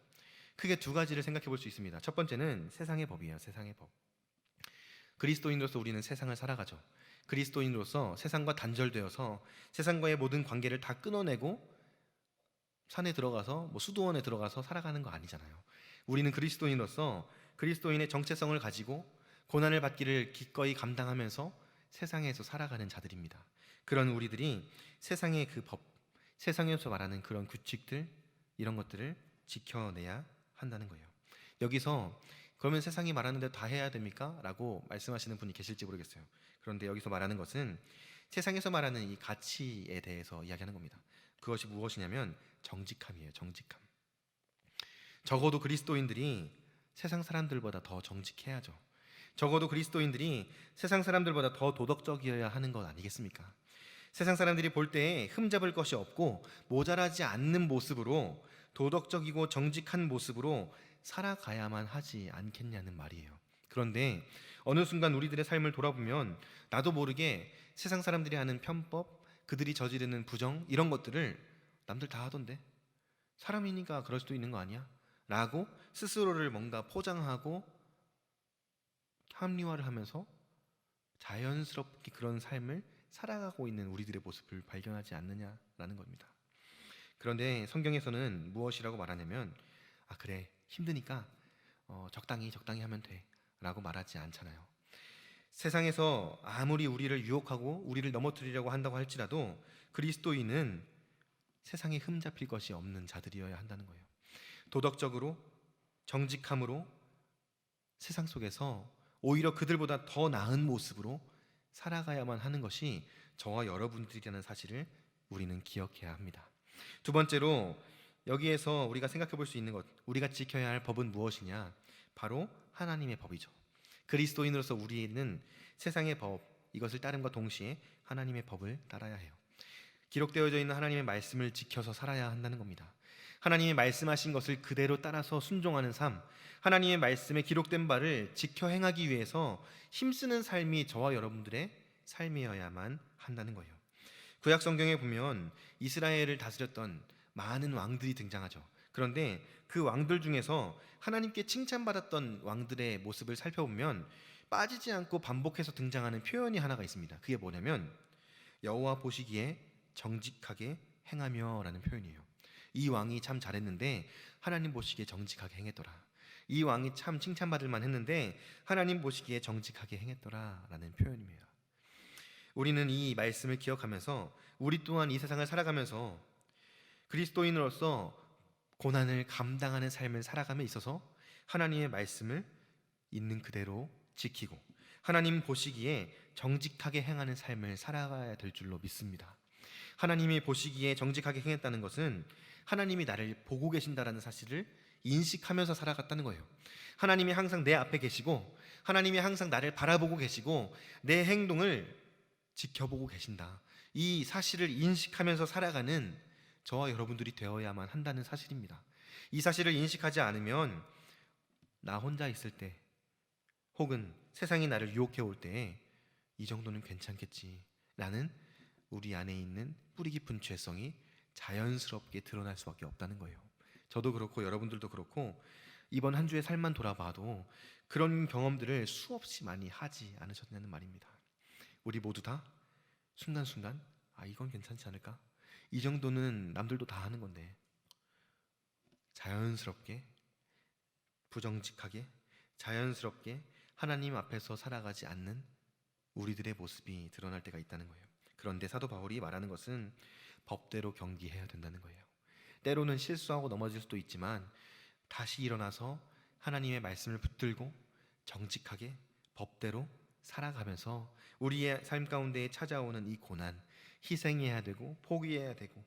크게 두 가지를 생각해 볼 수 있습니다. 첫 번째는 세상의 법이에요. 세상의 법. 그리스도인으로서 우리는 세상을 살아가죠. 그리스도인으로서 세상과 단절되어서 세상과의 모든 관계를 다 끊어내고 산에 들어가서 수도원에 들어가서 살아가는 거 아니잖아요. 우리는 그리스도인으로서 그리스도인의 정체성을 가지고 고난을 받기를 기꺼이 감당하면서 세상에서 살아가는 자들입니다. 그런 우리들이 세상의 그 법, 세상에서 말하는 그런 규칙들, 이런 것들을 지켜내야 한다는 거예요. 여기서 그러면 세상이 말하는 대로 다 해야 됩니까? 라고 말씀하시는 분이 계실지 모르겠어요. 그런데 여기서 말하는 것은 세상에서 말하는 이 가치에 대해서 이야기하는 겁니다. 그것이 무엇이냐면 정직함이에요. 정직함. 적어도 그리스도인들이 세상 사람들보다 더 정직해야죠. 적어도 그리스도인들이 세상 사람들보다 더 도덕적이어야 하는 것 아니겠습니까? 세상 사람들이 볼 때에 흠잡을 것이 없고 모자라지 않는 모습으로, 도덕적이고 정직한 모습으로 살아가야만 하지 않겠냐는 말이에요. 그런데 어느 순간 우리들의 삶을 돌아보면 나도 모르게 세상 사람들이 하는 편법, 그들이 저지르는 부정, 이런 것들을 남들 다 하던데 사람이니까 그럴 수도 있는 거 아니야? 라고 스스로를 뭔가 포장하고 합리화를 하면서 자연스럽게 그런 삶을 살아가고 있는 우리들의 모습을 발견하지 않느냐라는 겁니다. 그런데 성경에서는 무엇이라고 말하냐면, 아 그래 힘드니까 적당히 하면 돼 라고 말하지 않잖아요. 세상에서 아무리 우리를 유혹하고 우리를 넘어뜨리려고 한다고 할지라도 그리스도인은 세상에 흠잡힐 것이 없는 자들이어야 한다는 거예요. 도덕적으로, 정직함으로 세상 속에서 오히려 그들보다 더 나은 모습으로 살아가야만 하는 것이 저와 여러분들이라는 사실을 우리는 기억해야 합니다. 두 번째로 여기에서 우리가 생각해 볼 수 있는 것, 우리가 지켜야 할 법은 무엇이냐? 바로 하나님의 법이죠. 그리스도인으로서 우리는 세상의 법, 이것을 따름과 동시에 하나님의 법을 따라야 해요. 기록되어져 있는 하나님의 말씀을 지켜서 살아야 한다는 겁니다. 하나님이 말씀하신 것을 그대로 따라서 순종하는 삶, 하나님의 말씀에 기록된 바를 지켜 행하기 위해서 힘쓰는 삶이 저와 여러분들의 삶이어야만 한다는 거예요. 구약 성경에 보면 이스라엘을 다스렸던 많은 왕들이 등장하죠. 그런데 그 왕들 중에서 하나님께 칭찬받았던 왕들의 모습을 살펴보면 빠지지 않고 반복해서 등장하는 표현이 하나가 있습니다. 그게 뭐냐면 여호와 보시기에 정직하게 행하며 라는 표현이에요. 이 왕이 참 잘했는데 하나님 보시기에 정직하게 행했더라. 이 왕이 참 칭찬받을 만했는데 하나님 보시기에 정직하게 행했더라 라는 표현입니다. 우리는 이 말씀을 기억하면서 우리 또한 이 세상을 살아가면서 그리스도인으로서 고난을 감당하는 삶을 살아감에 있어서 하나님의 말씀을 있는 그대로 지키고 하나님 보시기에 정직하게 행하는 삶을 살아가야 될 줄로 믿습니다. 하나님이 보시기에 정직하게 행했다는 것은 하나님이 나를 보고 계신다라는 사실을 인식하면서 살아갔다는 거예요. 하나님이 항상 내 앞에 계시고 하나님이 항상 나를 바라보고 계시고 내 행동을 지켜보고 계신다. 이 사실을 인식하면서 살아가는 저와 여러분들이 되어야만 한다는 사실입니다. 이 사실을 인식하지 않으면 나 혼자 있을 때 혹은 세상이 나를 유혹해 올 때 이 정도는 괜찮겠지 라는 우리 안에 있는 뿌리 깊은 죄성이 자연스럽게 드러날 수밖에 없다는 거예요. 저도 그렇고 여러분들도 그렇고 이번 한 주의 삶만 돌아봐도 그런 경험들을 수없이 많이 하지 않으셨냐는 말입니다. 우리 모두 다 순간순간 이건 괜찮지 않을까? 이 정도는 남들도 다 하는 건데 자연스럽게 부정직하게 자연스럽게 하나님 앞에서 살아가지 않는 우리들의 모습이 드러날 때가 있다는 거예요. 그런데 사도 바울이 말하는 것은 법대로 경기해야 된다는 거예요. 때로는 실수하고 넘어질 수도 있지만 다시 일어나서 하나님의 말씀을 붙들고 정직하게 법대로 살아가면서 우리의 삶 가운데 찾아오는 이 고난, 희생해야 되고 포기해야 되고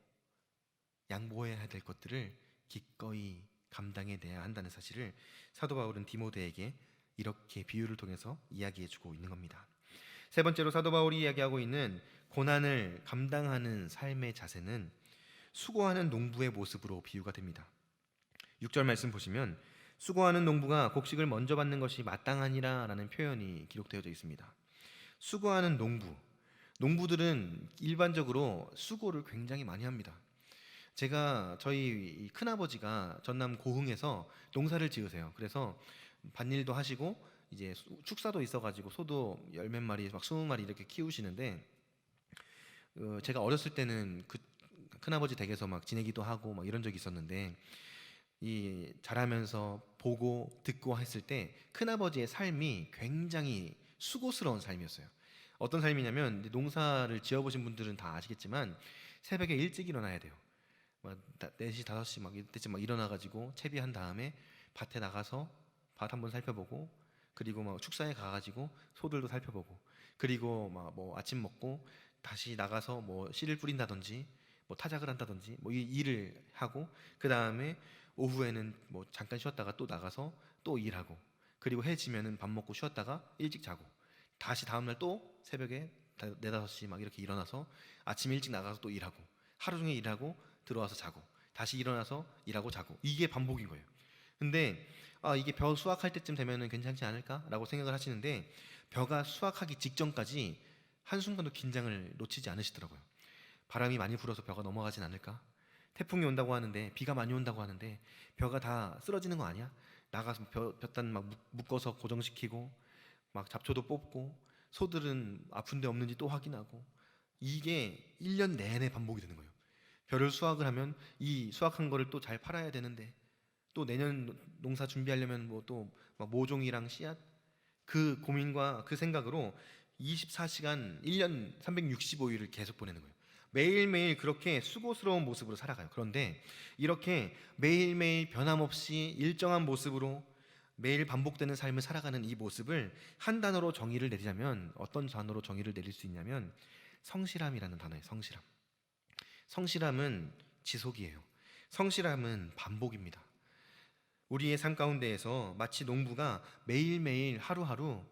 양보해야 될 것들을 기꺼이 감당해내야 한다는 사실을 사도 바울은 디모데에게 이렇게 비유를 통해서 이야기해주고 있는 겁니다. 세 번째로 사도 바울이 이야기하고 있는 고난을 감당하는 삶의 자세는 수고하는 농부의 모습으로 비유가 됩니다. 6절 말씀 보시면 수고하는 농부가 곡식을 먼저 받는 것이 마땅하니라 라는 표현이 기록되어 있습니다. 수고하는 농부들은 일반적으로 수고를 굉장히 많이 합니다. 제가 저희 큰아버지가 전남 고흥에서 농사를 지으세요. 그래서 밭일도 하시고 이제 축사도 있어가지고 소도 열 몇 마리, 막 20마리 이렇게 키우시는데 제가 어렸을 때는 그 큰아버지 댁에서 막 지내기도 하고 막 이런 적이 있었는데 이 자라면서 보고 듣고 했을 때 큰아버지의 삶이 굉장히 수고스러운 삶이었어요. 어떤 삶이냐면 농사를 지어보신 분들은 다 아시겠지만 새벽에 일찍 일어나야 돼요. 막 4시, 5시 막 이때쯤 막 일어나가지고 채비한 다음에 밭에 나가서 밭 한번 살펴보고 그리고 막 축사에 가가지고 소들도 살펴보고 그리고 막 뭐 아침 먹고 다시 나가서 뭐 씨를 뿌린다든지 뭐 타작을 한다든지 뭐 이 일을 하고 그 다음에 오후에는 뭐 잠깐 쉬었다가 또 나가서 또 일하고 그리고 해 지면은 밥 먹고 쉬었다가 일찍 자고 다시 다음날 또 새벽에 4, 5시 막 이렇게 일어나서 아침 일찍 나가서 또 일하고 하루 종일 일하고 들어와서 자고 다시 일어나서 일하고 자고 이게 반복인 거예요. 근데 이게 벼 수확할 때쯤 되면은 괜찮지 않을까라고 생각을 하시는데 벼가 수확하기 직전까지 한순간도 긴장을 놓치지 않으시더라고요. 바람이 많이 불어서 벼가 넘어가진 않을까? 태풍이 온다고 하는데 비가 많이 온다고 하는데 벼가 다 쓰러지는 거 아니야? 나가서 벼단 막 묶어서 고정시키고 막 잡초도 뽑고 소들은 아픈데 없는지 또 확인하고 이게 1년 내내 반복이 되는 거예요. 벼를 수확을 하면 이 수확한 거를 또 잘 팔아야 되는데 또 내년 농사 준비하려면 뭐 또 모종이랑 씨앗 그 고민과 그 생각으로 24시간 1년 365일을 계속 보내는 거예요. 매일매일 그렇게 수고스러운 모습으로 살아가요. 그런데 이렇게 매일매일 변함없이 일정한 모습으로 매일 반복되는 삶을 살아가는 이 모습을 한 단어로 정의를 내리자면 어떤 단어로 정의를 내릴 수 있냐면 성실함이라는 단어예요. 성실함. 성실함은 지속이에요. 성실함은 반복입니다. 우리의 삶 가운데에서 마치 농부가 매일매일 하루하루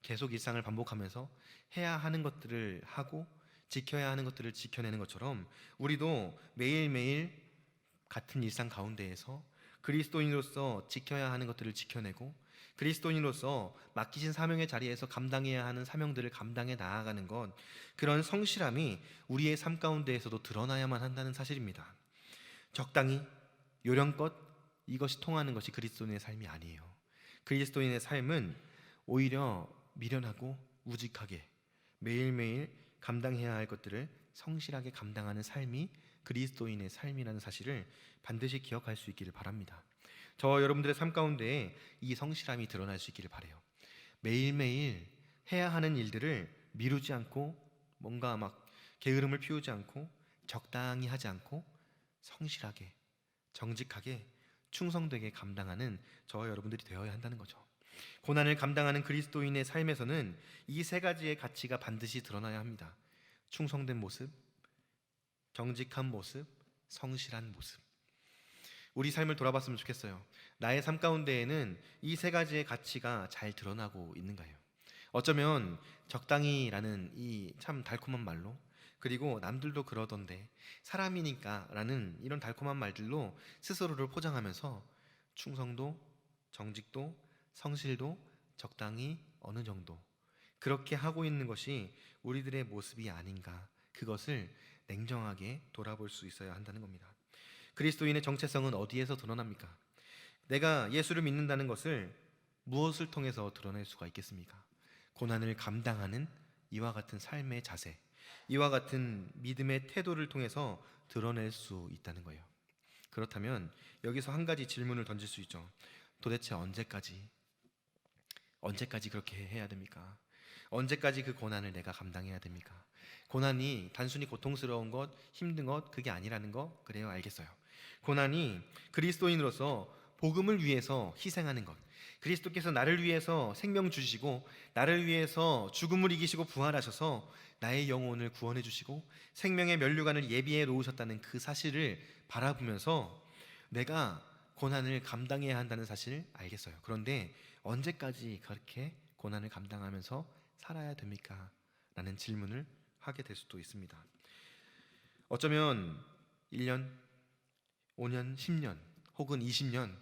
계속 일상을 반복하면서 해야 하는 것들을 하고 지켜야 하는 것들을 지켜내는 것처럼 우리도 매일매일 같은 일상 가운데에서 그리스도인으로서 지켜야 하는 것들을 지켜내고 그리스도인으로서 맡기신 사명의 자리에서 감당해야 하는 사명들을 감당해 나아가는 것 그런 성실함이 우리의 삶 가운데에서도 드러나야만 한다는 사실입니다. 적당히 요령껏 이것이 통하는 것이 그리스도인의 삶이 아니에요. 그리스도인의 삶은 오히려 미련하고 우직하게 매일매일 감당해야 할 것들을 성실하게 감당하는 삶이 그리스도인의 삶이라는 사실을 반드시 기억할 수 있기를 바랍니다. 저와 여러분들의 삶 가운데 이 성실함이 드러날 수 있기를 바라요. 매일매일 해야 하는 일들을 미루지 않고 뭔가 막 게으름을 피우지 않고 적당히 하지 않고 성실하게 정직하게 충성되게 감당하는 저와 여러분들이 되어야 한다는 거죠. 고난을 감당하는 그리스도인의 삶에서는 이 세 가지의 가치가 반드시 드러나야 합니다. 충성된 모습, 정직한 모습, 성실한 모습. 우리 삶을 돌아봤으면 좋겠어요. 나의 삶 가운데에는 이 세 가지의 가치가 잘 드러나고 있는가요? 어쩌면 적당히라는 이 참 달콤한 말로, 그리고 남들도 그러던데 사람이니까라는 이런 달콤한 말들로 스스로를 포장하면서 충성도, 정직도, 성실도, 적당히 어느 정도 그렇게 하고 있는 것이 우리들의 모습이 아닌가, 그것을 냉정하게 돌아볼 수 있어야 한다는 겁니다. 그리스도인의 정체성은 어디에서 드러납니까? 내가 예수를 믿는다는 것을 무엇을 통해서 드러낼 수가 있겠습니까? 고난을 감당하는 이와 같은 삶의 자세, 이와 같은 믿음의 태도를 통해서 드러낼 수 있다는 거예요. 그렇다면 여기서 한 가지 질문을 던질 수 있죠. 도대체 언제까지 그렇게 해야 됩니까? 언제까지 그 고난을 내가 감당해야 됩니까? 고난이 단순히 고통스러운 것, 힘든 것, 그게 아니라는 거, 그래요, 알겠어요. 고난이 그리스도인으로서 복음을 위해서 희생하는 것, 그리스도께서 나를 위해서 생명 주시고 나를 위해서 죽음을 이기시고 부활하셔서 나의 영혼을 구원해 주시고 생명의 면류관을 예비해 놓으셨다는 그 사실을 바라보면서 내가 고난을 감당해야 한다는 사실을 알겠어요. 그런데 언제까지 그렇게 고난을 감당하면서 살아야 됩니까? 라는 질문을 하게 될 수도 있습니다. 어쩌면 1년, 5년, 10년 혹은 20년,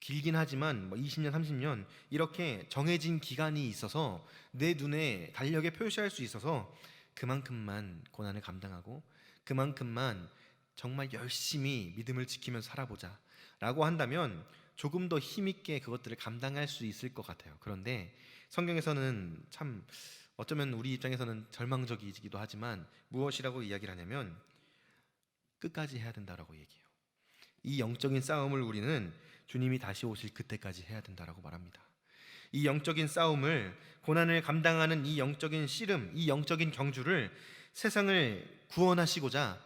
길긴 하지만 20년, 30년 이렇게 정해진 기간이 있어서 내 눈에 달력에 표시할 수 있어서 그만큼만 고난을 감당하고 그만큼만 정말 열심히 믿음을 지키면서 살아보자 라고 한다면 조금 더 힘있게 그것들을 감당할 수 있을 것 같아요. 그런데 성경에서는 참 어쩌면 우리 입장에서는 절망적이기도 하지만 무엇이라고 이야기를 하냐면 끝까지 해야 된다라고 얘기해요. 이 영적인 싸움을 우리는 주님이 다시 오실 그때까지 해야 된다라고 말합니다. 이 영적인 싸움을, 고난을 감당하는 이 영적인 씨름, 이 영적인 경주를 세상을 구원하시고자,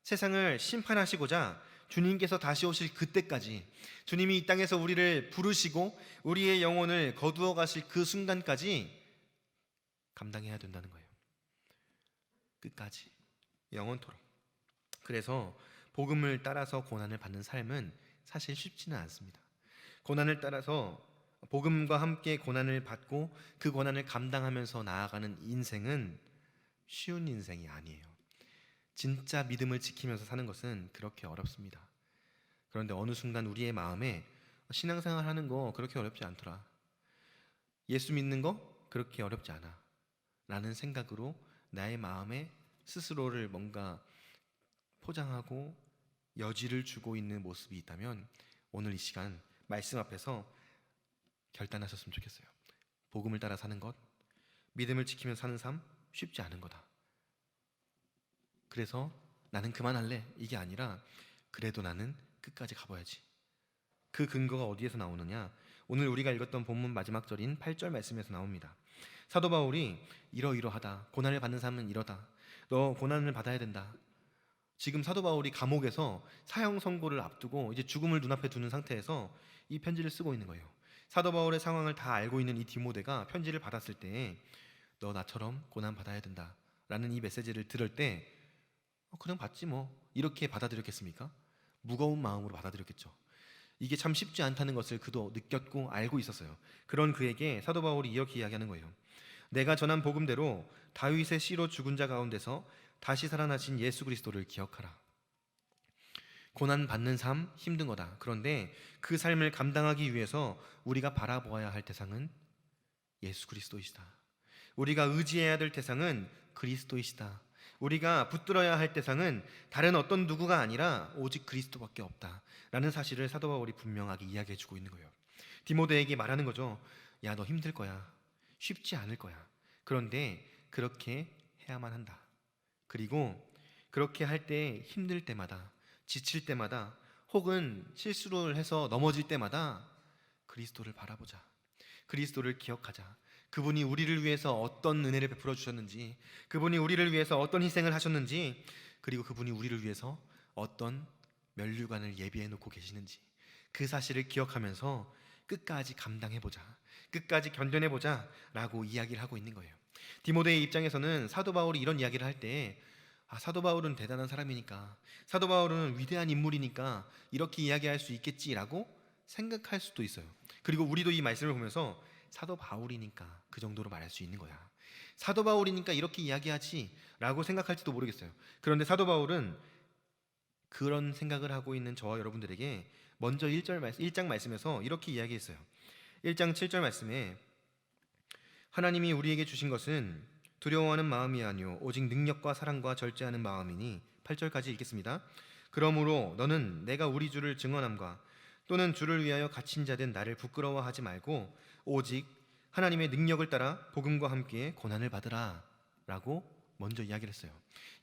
세상을 심판하시고자 주님께서 다시 오실 그때까지, 주님이 이 땅에서 우리를 부르시고 우리의 영혼을 거두어 가실 그 순간까지 감당해야 된다는 거예요. 끝까지, 영원토록. 그래서 복음을 따라서 고난을 받는 삶은 사실 쉽지는 않습니다. 고난을 따라서 복음과 함께 고난을 받고 그 고난을 감당하면서 나아가는 인생은 쉬운 인생이 아니에요. 진짜 믿음을 지키면서 사는 것은 그렇게 어렵습니다. 그런데 어느 순간 우리의 마음에 신앙생활 하는 거 그렇게 어렵지 않더라, 예수 믿는 거 그렇게 어렵지 않아 라는 생각으로 나의 마음에 스스로를 뭔가 포장하고 여지를 주고 있는 모습이 있다면 오늘 이 시간 말씀 앞에서 결단하셨으면 좋겠어요. 복음을 따라 사는 것, 믿음을 지키며 사는 삶 쉽지 않은 거다. 그래서 나는 그만할래 이게 아니라 그래도 나는 끝까지 가봐야지. 그 근거가 어디에서 나오느냐? 오늘 우리가 읽었던 본문 마지막 절인 8절 말씀에서 나옵니다. 사도 바울이 이러이러하다, 고난을 받는 삶은 이러다, 너 고난을 받아야 된다. 지금 사도 바울이 감옥에서 사형 선고를 앞두고 이제 죽음을 눈앞에 두는 상태에서 이 편지를 쓰고 있는 거예요. 사도 바울의 상황을 다 알고 있는 이 디모데가 편지를 받았을 때 너 나처럼 고난 받아야 된다 라는 이 메시지를 들을 때 그냥 받지 뭐 이렇게 받아들였겠습니까? 무거운 마음으로 받아들였겠죠. 이게 참 쉽지 않다는 것을 그도 느꼈고 알고 있었어요. 그런 그에게 사도 바울이 이렇게 이야기하는 거예요. 내가 전한 복음대로 다윗의 씨로 죽은 자 가운데서 다시 살아나신 예수 그리스도를 기억하라. 고난 받는 삶 힘든 거다. 그런데 그 삶을 감당하기 위해서 우리가 바라보아야 할 대상은 예수 그리스도이시다. 우리가 의지해야 될 대상은 그리스도이시다. 우리가 붙들어야 할 대상은 다른 어떤 누구가 아니라 오직 그리스도밖에 없다 라는 사실을 사도 바울이 분명하게 이야기해 주고 있는 거예요. 디모데에게 말하는 거죠. 야, 너 힘들 거야. 쉽지 않을 거야. 그런데 그렇게 해야만 한다. 그리고 그렇게 할 때 힘들 때마다, 지칠 때마다, 혹은 실수를 해서 넘어질 때마다 그리스도를 바라보자. 그리스도를 기억하자. 그분이 우리를 위해서 어떤 은혜를 베풀어 주셨는지, 그분이 우리를 위해서 어떤 희생을 하셨는지, 그리고 그분이 우리를 위해서 어떤 면류관을 예비해 놓고 계시는지, 그 사실을 기억하면서 끝까지 감당해보자, 끝까지 견뎌내보자 라고 이야기를 하고 있는 거예요. 디모데의 입장에서는 사도 바울이 이런 이야기를 할 때 사도 바울은 대단한 사람이니까, 사도 바울은 위대한 인물이니까 이렇게 이야기할 수 있겠지라고 생각할 수도 있어요. 그리고 우리도 이 말씀을 보면서 사도 바울이니까 그 정도로 말할 수 있는 거야, 사도 바울이니까 이렇게 이야기하지 라고 생각할지도 모르겠어요. 그런데 사도 바울은 그런 생각을 하고 있는 저와 여러분들에게 먼저 1장 말씀에서 이렇게 이야기했어요. 1장 7절 말씀에 하나님이 우리에게 주신 것은 두려워하는 마음이 아니요 오직 능력과 사랑과 절제하는 마음이니, 8절까지 읽겠습니다. 그러므로 너는 내가 우리 주를 증언함과 또는 주를 위하여 갇힌 자된 나를 부끄러워하지 말고 오직 하나님의 능력을 따라 복음과 함께 고난을 받으라 라고 먼저 이야기를 했어요.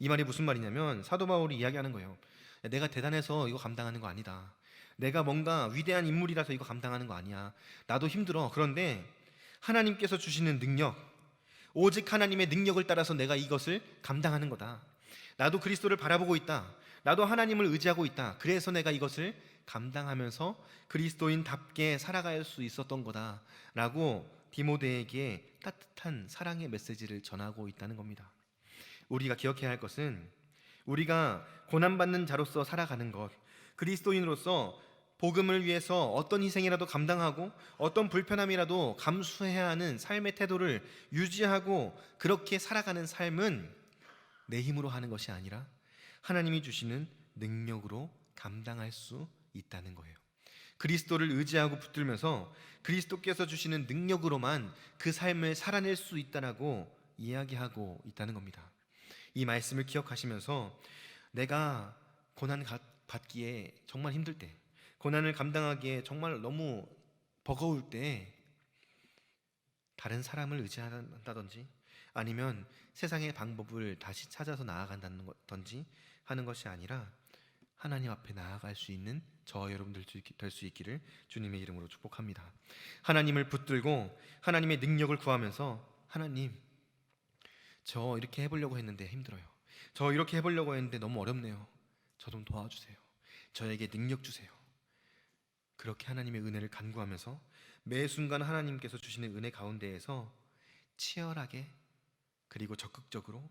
이 말이 무슨 말이냐면 사도 바울이 이야기하는 거예요. 내가 대단해서 이거 감당하는 거 아니다, 내가 뭔가 위대한 인물이라서 이거 감당하는 거 아니야, 나도 힘들어. 그런데 하나님께서 주시는 능력, 오직 하나님의 능력을 따라서 내가 이것을 감당하는 거다. 나도 그리스도를 바라보고 있다, 나도 하나님을 의지하고 있다, 그래서 내가 이것을 감당하면서 그리스도인답게 살아갈 수 있었던 거다 라고 디모데에게 따뜻한 사랑의 메시지를 전하고 있다는 겁니다. 우리가 기억해야 할 것은 우리가 고난받는 자로서 살아가는 것, 그리스도인으로서 복음을 위해서 어떤 희생이라도 감당하고 어떤 불편함이라도 감수해야 하는 삶의 태도를 유지하고 그렇게 살아가는 삶은 내 힘으로 하는 것이 아니라 하나님이 주시는 능력으로 감당할 수 있다는 거예요. 그리스도를 의지하고 붙들면서 그리스도께서 주시는 능력으로만 그 삶을 살아낼 수 있다라고 이야기하고 있다는 겁니다. 이 말씀을 기억하시면서 내가 고난 받기에 정말 힘들 때, 고난을 감당하기에 정말 너무 버거울 때 다른 사람을 의지한다든지 아니면 세상의 방법을 다시 찾아서 나아간다든지 하는 것이 아니라 하나님 앞에 나아갈 수 있는 저와 여러분들 될 수 있기를 주님의 이름으로 축복합니다. 하나님을 붙들고 하나님의 능력을 구하면서 하나님, 저 이렇게 해보려고 했는데 힘들어요, 저 이렇게 해보려고 했는데 너무 어렵네요, 저 좀 도와주세요, 저에게 능력 주세요. 그렇게 하나님의 은혜를 간구하면서 매 순간 하나님께서 주시는 은혜 가운데에서 치열하게 그리고 적극적으로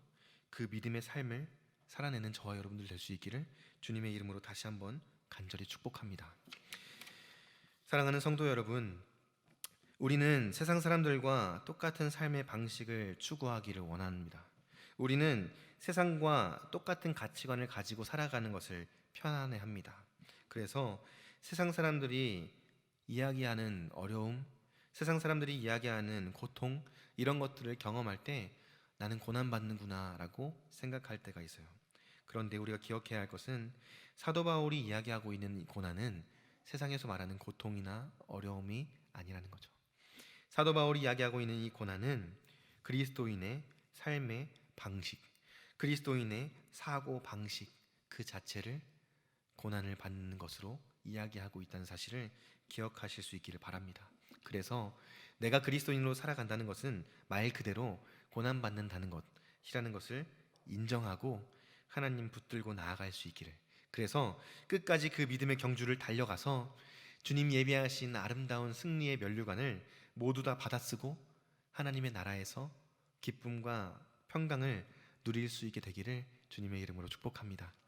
그 믿음의 삶을 살아내는 저와 여러분들 될 수 있기를 주님의 이름으로 다시 한번 간절히 축복합니다. 사랑하는 성도 여러분, 우리는 세상 사람들과 똑같은 삶의 방식을 추구하기를 원합니다. 우리는 세상과 똑같은 가치관을 가지고 살아가는 것을 편안해합니다. 그래서 세상 사람들이 이야기하는 어려움, 세상 사람들이 이야기하는 고통, 이런 것들을 경험할 때 나는 고난받는구나 라고 생각할 때가 있어요. 그런데 우리가 기억해야 할 것은 사도 바울이 이야기하고 있는 고난은 세상에서 말하는 고통이나 어려움이 아니라는 거죠. 사도 바울이 이야기하고 있는 이 고난은 그리스도인의 삶의 방식, 그리스도인의 사고 방식 그 자체를 고난을 받는 것으로 이야기하고 있다는 사실을 기억하실 수 있기를 바랍니다. 그래서 내가 그리스도인으로 살아간다는 것은 말 그대로 고난받는다는 것이라는 것을 인정하고 하나님 붙들고 나아갈 수 있기를, 그래서 끝까지 그 믿음의 경주를 달려가서 주님 예비하신 아름다운 승리의 면류관을 모두 다 받아쓰고 하나님의 나라에서 기쁨과 평강을 누릴 수 있게 되기를 주님의 이름으로 축복합니다.